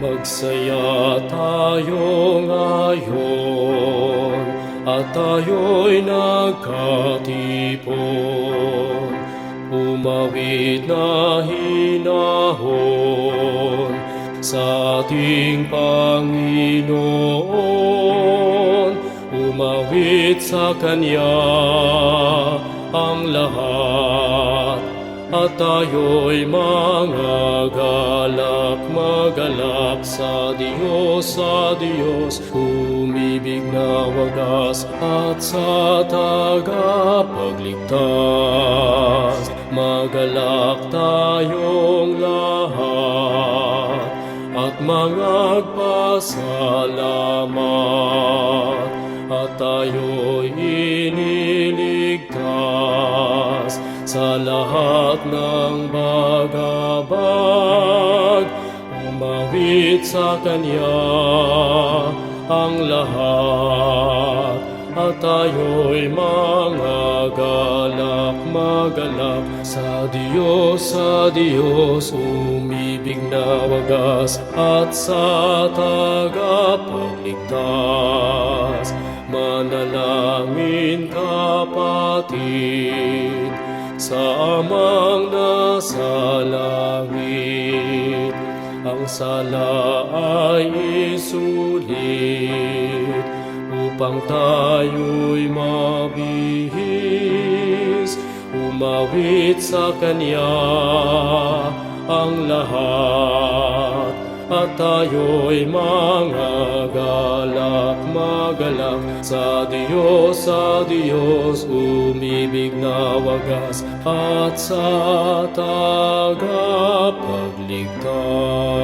Magsaya tayo ngayon at tayo'y nagkatipon. Umawit na hinahon sa ating Panginoon. Umawit sa Kanya ang lahat at tayo'y mangagalak, magalak sa Diyos, umibig na wagas at sa tagapagligtas. Magalak tayong lahat at mangagpasalamat at tayo'y iniligtas sa lahat ng bagabag. Umawit sa Kanya ang lahat at tayo'y mangagalak, magalak sa Diyos, umibig na wagas at sa tagapagligtas. Manalangin kapatid sa Amang nasa langit, ang sala ay isulit upang tayo'y mabihis. Umawit sa Kanya ang lahat at tayo'y mangagalak, magalak sa Diyos, umibig na wagas at sa tagapagligtas.